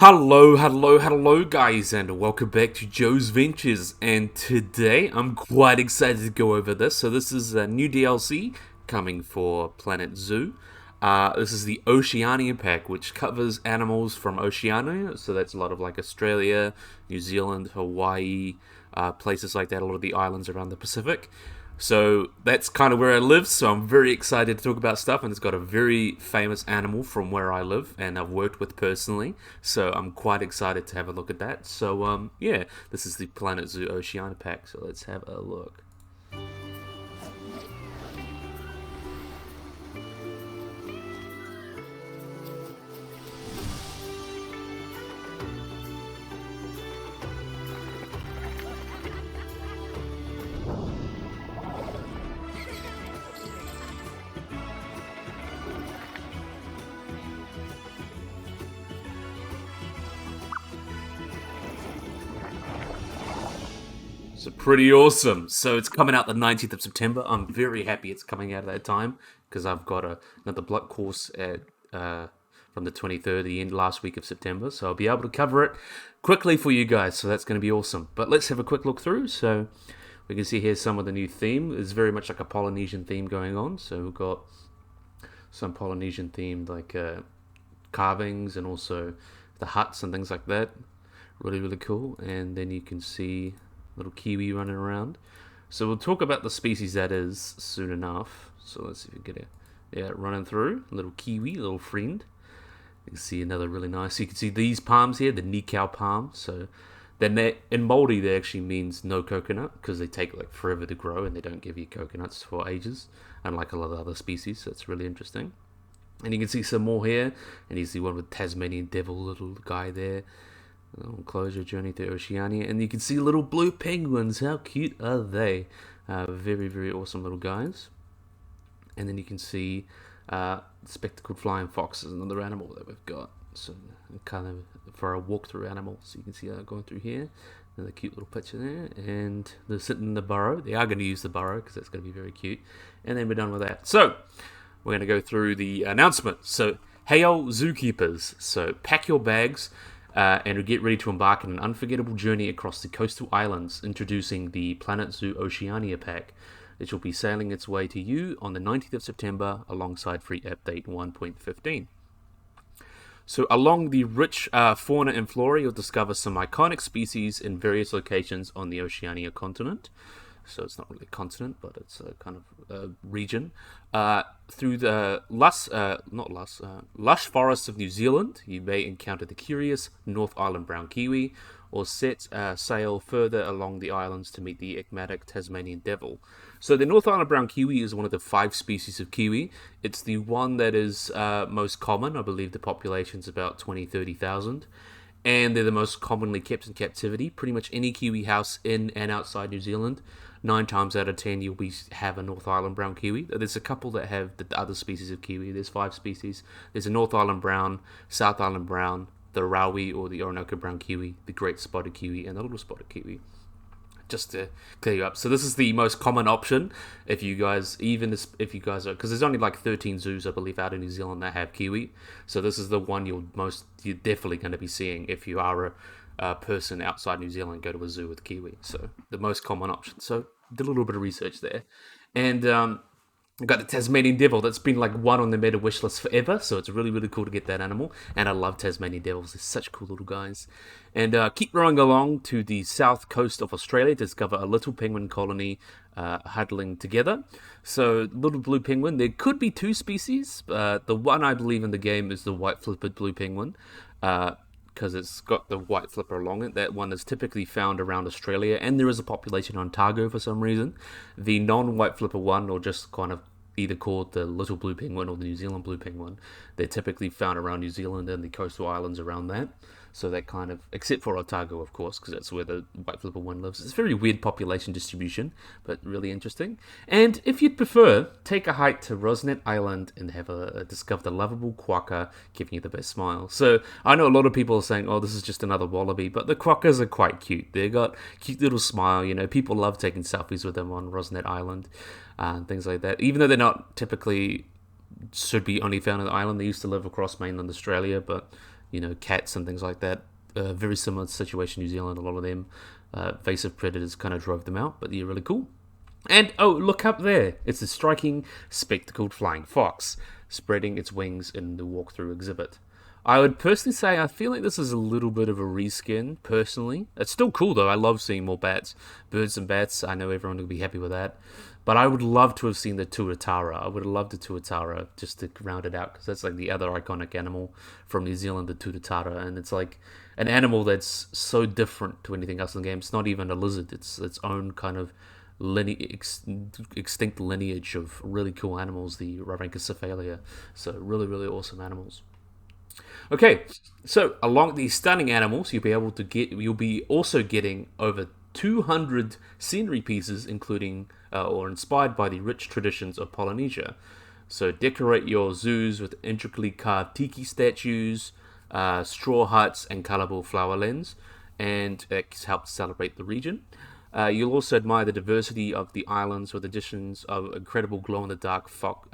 Hello guys, and welcome back to Joe's Ventures. And today I'm quite excited to go over this. So this is a new DLC coming for Planet Zoo. This is the Oceania Pack, which covers animals from Oceania. So that's a lot of like Australia, New Zealand, Hawaii, places like that, a lot of the islands around the Pacific. So that's kind of where I live, so I'm very excited to talk about stuff, and it's got a very famous animal from where I live, and I've worked with personally, so I'm quite excited to have a look at that. So, yeah, this is the Planet Zoo Oceania Pack, so let's have a look. So pretty awesome. So it's coming out the 19th of September. I'm very happy it's coming out at that time because I've got another block course at from the 23rd, the end last week of September. So I'll be able to cover it quickly for you guys. So that's going to be awesome. But let's have a quick look through. So we can see here some of the new theme. It's very much like a Polynesian theme going on. So we've got some Polynesian themed like carvings and also the huts and things like that. Really cool. And then you can see little kiwi running around. So we'll talk about the species that is soon enough. So let's see if we can get it running through. Little kiwi, little friend. You can see another really nice. You can see these palms here, the Nikau palm. So then in Māori that actually means no coconut because they take like forever to grow and they don't give you coconuts for ages, unlike a lot of other species. So it's really interesting. And you can see some more here, and you see one with Tasmanian Devil, little guy there. Close your journey to Oceania, and you can see little blue penguins. How cute are they? Very awesome little guys. And then you can see spectacled flying fox is another animal that we've got. So kind of for a walkthrough animal. So you can see that going through here. Another cute little picture there, and they're sitting in the burrow. They are going to use the burrow because that's going to be very cute. And then we're done with that. So we're going to go through the announcement. So hey, all zookeepers. So pack your bags. And get ready to embark on an unforgettable journey across the coastal islands, introducing the Planet Zoo Oceania Pack, which will be sailing its way to you on the 19th of September alongside free update 1.15. So along the rich fauna and flora, you'll discover some iconic species in various locations on the Oceania continent. So it's not really a continent, but it's a kind of region. Through the lush forests of New Zealand, you may encounter the curious North Island Brown Kiwi, or set sail further along the islands to meet the enigmatic Tasmanian Devil. So the North Island Brown Kiwi is one of the 5 species of kiwi. It's the one that is most common. I believe the population's about 30,000. And they're the most commonly kept in captivity. Pretty much any kiwi house in and outside New Zealand, 9 times out of 10 you'll have a North Island Brown Kiwi. There's a couple that have the other species of kiwi. There's 5 species. There's a North Island Brown, South Island Brown, the Raui or the Orinoco Brown Kiwi, the Great Spotted Kiwi, and the Little Spotted Kiwi. Just to clear you up. So this is the most common option if you guys are, because there's only like 13 zoos I believe out in New Zealand that have kiwi. So this is the one you're definitely going to be seeing if you are a person outside New Zealand, go to a zoo with kiwi. So the most common option. So did a little bit of research there, and I've got the Tasmanian Devil that's been like one on the meta wishlist forever, so it's really cool to get that animal. And I love Tasmanian Devils, they're such cool little guys. And keep rowing along to the south coast of Australia to discover a little penguin colony huddling together. So little blue penguin, there could be 2 species. The one I believe in the game is the white flippered blue penguin, because it's got the white flipper along it. That one is typically found around Australia, and there is a population on Otago for some reason. The non-white flipper one, or just kind of either called the little blue penguin or the New Zealand blue penguin, they're typically found around New Zealand and the coastal islands around that. So that kind of, except for Otago, of course, because that's where the white flipper one lives. It's a very weird population distribution, but really interesting. And if you'd prefer, take a hike to Rosnet Island and have discover the lovable Quokka, giving you the best smile. So I know a lot of people are saying, oh, this is just another wallaby, but the Quokkas are quite cute. They've got cute little smile, people love taking selfies with them on Rosnet Island and things like that. Even though they're not typically should be only found on the island, they used to live across mainland Australia, but cats and things like that. Very similar situation in New Zealand. A lot of them invasive predators kind of drove them out, but they're really cool. And oh, look up there! It's a striking, spectacled flying fox, spreading its wings in the walkthrough exhibit. I would personally say I feel like this is a little bit of a reskin, personally. It's still cool though, I love seeing more bats. Birds and bats, I know everyone will be happy with that. But I would love to have seen the tuatara. I would have loved the tuatara just to round it out, because that's like the other iconic animal from New Zealand, the tuatara. And it's like an animal that's so different to anything else in the game. It's not even a lizard, it's its own kind of extinct lineage of really cool animals, the Rhynchocephalia. So really, really awesome animals. Okay, so along these stunning animals, you'll be also getting over 200 scenery pieces, including or inspired by the rich traditions of Polynesia. So decorate your zoos with intricately carved tiki statues, straw huts, and colourful flower lens, and it helps celebrate the region. You'll also admire the diversity of the islands with additions of incredible glow-in-the-dark faux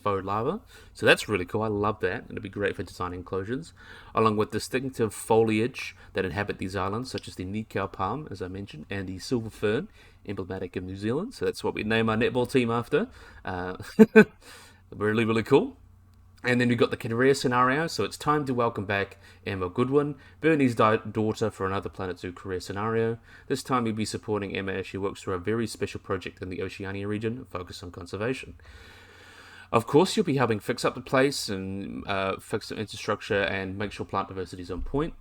lava. So that's really cool. I love that. It'll be great for designing enclosures, along with distinctive foliage that inhabit these islands, such as the Nikau palm, as I mentioned, and the silver fern, emblematic of New Zealand. So that's what we name our netball team after. Really, really cool. And then we've got the career scenario, so it's time to welcome back Emma Goodwin, Bernie's daughter, for another Planet Zoo career scenario. This time you'll be supporting Emma as she works through a very special project in the Oceania region, focused on conservation. Of course, you'll be helping fix up the place and fix the infrastructure and make sure plant diversity is on point.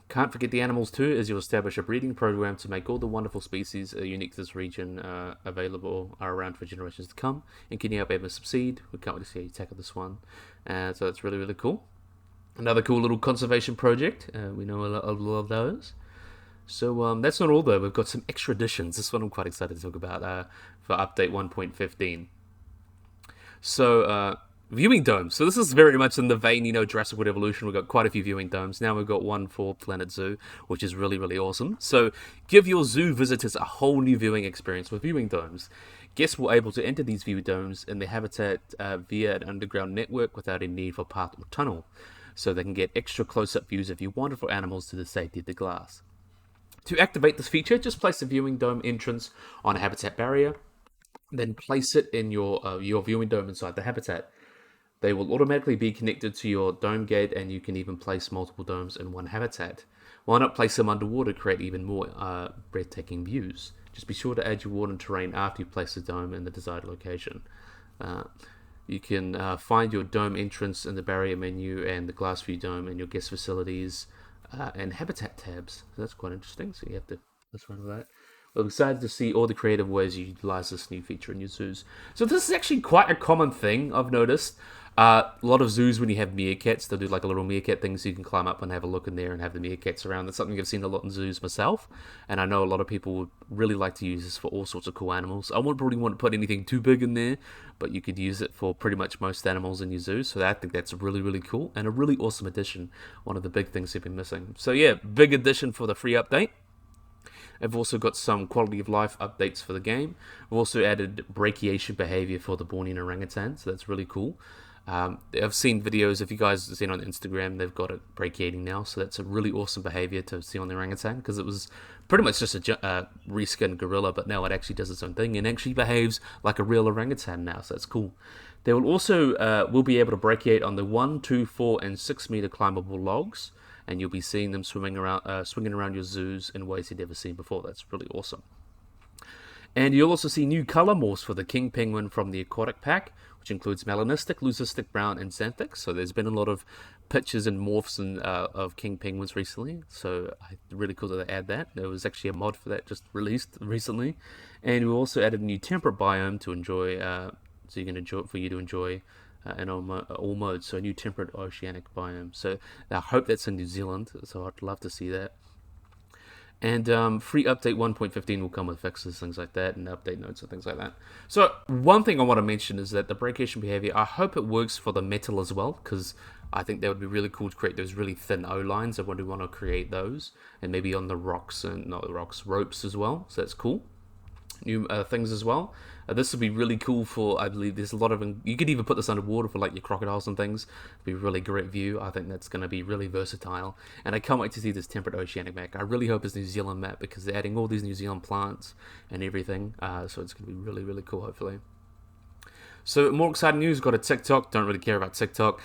Can't forget the animals too, as you'll establish a breeding program to make all the wonderful species unique to this region available are around for generations to come. And can you help Emma succeed? We can't wait to see how you tackle this one. So that's really, really cool. Another cool little conservation project. We know a lot of those. So that's not all though. We've got some extra additions. This one I'm quite excited to talk about for update 1.15. So viewing domes. So this is very much in the vein, Jurassic World Evolution. We've got quite a few viewing domes. Now we've got one for Planet Zoo, which is really, really awesome. So give your zoo visitors a whole new viewing experience with viewing domes. Guests will be able to enter these viewing domes in their habitat via an underground network without any need for path or tunnel. So they can get extra close-up views of your wonderful animals to the safety of the glass. To activate this feature, just place the viewing dome entrance on a habitat barrier, then place it in your viewing dome inside the habitat. They will automatically be connected to your dome gate, and you can even place multiple domes in one habitat. Why not place them underwater to create even more breathtaking views? Just be sure to add your water and terrain after you place the dome in the desired location. You can find your dome entrance in the barrier menu and the glass view dome in your guest facilities and habitat tabs. So that's quite interesting. So you have to let's run with that. I'm excited to see all the creative ways you utilize this new feature in your zoos. So this is actually quite a common thing I've noticed. A lot of zoos, when you have meerkats, they'll do like a little meerkat thing so you can climb up and have a look in there and have the meerkats around. That's something I've seen a lot in zoos myself, and I know a lot of people would really like to use this for all sorts of cool animals. I wouldn't probably want to put anything too big in there, but you could use it for pretty much most animals in your zoo, so I think that's really, really cool and a really awesome addition. One of the big things they've been missing. So yeah, big addition for the free update. I've also got some quality of life updates for the game. We've also added brachiation behavior for the Bornean orangutan, so that's really cool. I've seen videos, if you guys have seen on Instagram, they've got it brachiating now, so that's a really awesome behavior to see on the orangutan, because it was pretty much just a reskinned gorilla, but now it actually does its own thing and actually behaves like a real orangutan now, so that's cool. They will also will be able to brachiate on the 1, 2, 4, and 6 meter climbable logs, and you'll be seeing them swinging around your zoos in ways you've never seen before. That's really awesome. And you'll also see new color morphs for the king penguin from the aquatic pack, which includes melanistic, leucistic, brown, and xanthic. So there's been a lot of pictures and morphs of king penguins recently, so really cool that they add that. There was actually a mod for that just released recently. And we also added a new temperate biome to enjoy, so you can enjoy for you to enjoy in all modes. So a new temperate oceanic biome. So I hope that's in New Zealand, so I'd love to see that. And free update 1.15 will come with fixes, things like that, and update notes and things like that. So one thing I want to mention is that the brachiation behavior, I hope it works for the metal as well, because I think that would be really cool to create those really thin O-lines. I want to create those, and maybe on the rocks, and not the rocks, ropes as well, so that's cool. new things as well. This would be really cool for, I believe there's a lot of, you could even put this underwater for like your crocodiles and things. It'd be a really great view. I think that's going to be really versatile. And I can't wait to see this temperate oceanic map. I really hope it's New Zealand map because they're adding all these New Zealand plants and everything. So it's going to be really, really cool, hopefully. So more exciting news, got a TikTok. Don't really care about TikTok.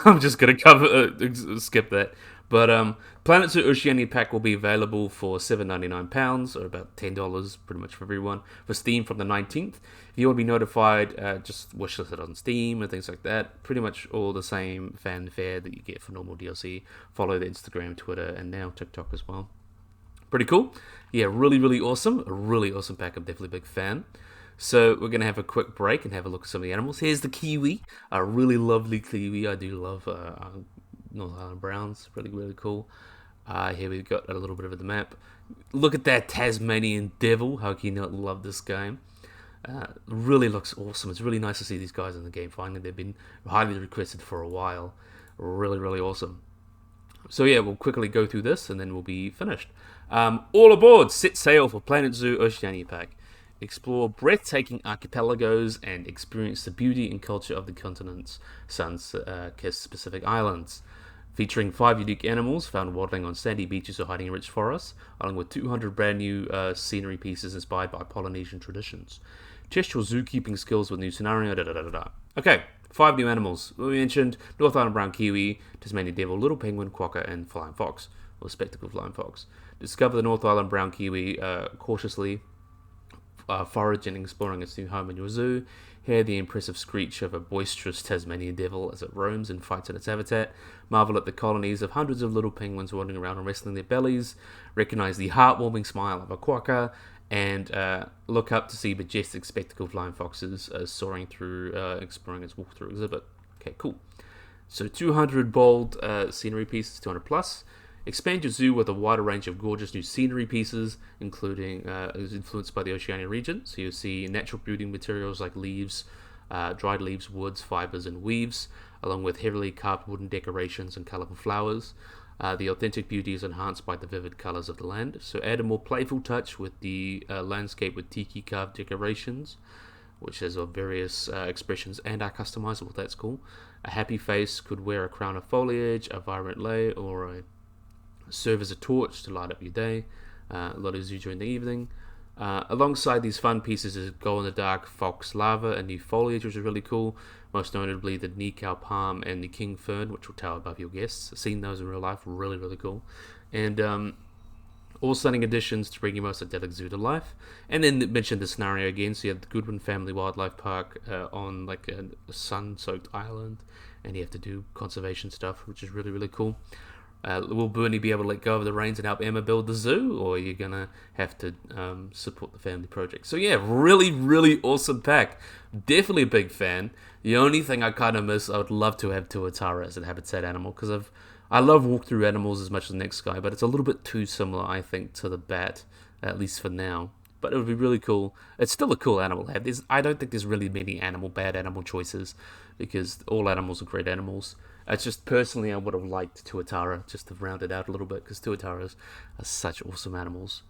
I'm just gonna skip that. But Planet Zoo Oceania Pack will be available for £7.99, or about $10, pretty much for everyone, for Steam from the 19th. If you want to be notified, just wishlist it on Steam and things like that. Pretty much all the same fanfare that you get for normal DLC. Follow the Instagram, Twitter, and now TikTok as well. Pretty cool. Yeah, really, really awesome. A really awesome pack. I'm definitely a big fan. So we're going to have a quick break and have a look at some of the animals. Here's the kiwi, a really lovely kiwi. I do love North Island Browns, really, really cool. Here we've got a little bit of the map. Look at that Tasmanian Devil. How can you not love this game? Really looks awesome. It's really nice to see these guys in the game finally. They've been highly requested for a while. Really, really awesome. So yeah, we'll quickly go through this and then we'll be finished. All aboard! Set sail for Planet Zoo Oceania Pack. Explore breathtaking archipelagos and experience the beauty and culture of the continent's sun-kissed Pacific Islands. Featuring 5 unique animals found waddling on sandy beaches or hiding in rich forests, along with 200 brand new scenery pieces inspired by Polynesian traditions. Test your zookeeping skills with new scenario. Okay, 5 new animals. We mentioned North Island Brown Kiwi, Tasmanian Devil, Little Penguin, Quokka, and Flying Fox, or Spectacled Flying Fox. Discover the North Island Brown Kiwi cautiously. Foraging and exploring its new home in your zoo. Hear the impressive screech of a boisterous Tasmanian devil as it roams and fights in its habitat. Marvel at the colonies of hundreds of little penguins wandering around and wrestling their bellies. Recognize the heartwarming smile of a quokka. And look up to see majestic spectacled flying foxes soaring through, exploring its walkthrough exhibit. Okay, cool. So 200 bold scenery pieces, 200 plus. Expand your zoo with a wider range of gorgeous new scenery pieces, including is influenced by the Oceania region. So you'll see natural building materials like leaves, dried leaves, woods, fibers, and weaves, along with heavily carved wooden decorations and colorful flowers. The authentic beauty is enhanced by the vivid colors of the land. So add a more playful touch with the landscape with tiki carved decorations, which has various expressions and are customizable. That's cool. A happy face could wear a crown of foliage, a vibrant lei, or serve as a torch to light up your day. A lot of zoo during the evening. Alongside these fun pieces is glow-in-the-dark fox larva and new foliage, which is really cool. Most notably the Nikau palm and the king fern, which will tower above your guests. I've seen those in real life, really, really cool. And all stunning additions to bring your most idyllic zoo to life. And then mentioned the scenario again, so you have the Goodwin Family Wildlife Park on like a sun-soaked island, and you have to do conservation stuff, which is really, really cool. Will Bernie be able to let go of the reins and help Emma build the zoo, or are you going to have to support the family project? So yeah, really, really awesome pack. Definitely a big fan. The only thing I kind of miss, I would love to have tuatara as a habitat animal, because I love walk-through animals as much as the next guy, but it's a little bit too similar, I think, to the bat, at least for now. But it would be really cool. It's still a cool animal to have. I don't think there's really many bad animal choices, because all animals are great animals. It's just personally I would have liked tuatara just to round it out a little bit, because tuataras are such awesome animals.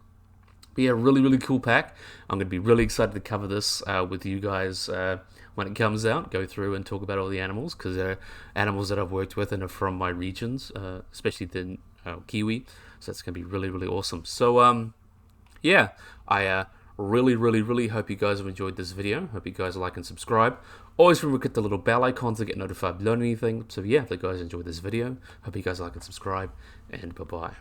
But yeah, really, really cool pack. I'm going to be really excited to cover this with you guys when it comes out. Go through and talk about all the animals, because they're animals that I've worked with and are from my regions, especially the kiwi. So that's going to be really, really awesome. So yeah, I really, really, really hope you guys have enjoyed this video. Hope you guys like and subscribe. Always remember to hit the little bell icon to get notified if you learn anything. So yeah, if you guys enjoyed this video, hope you guys like and subscribe, and bye-bye.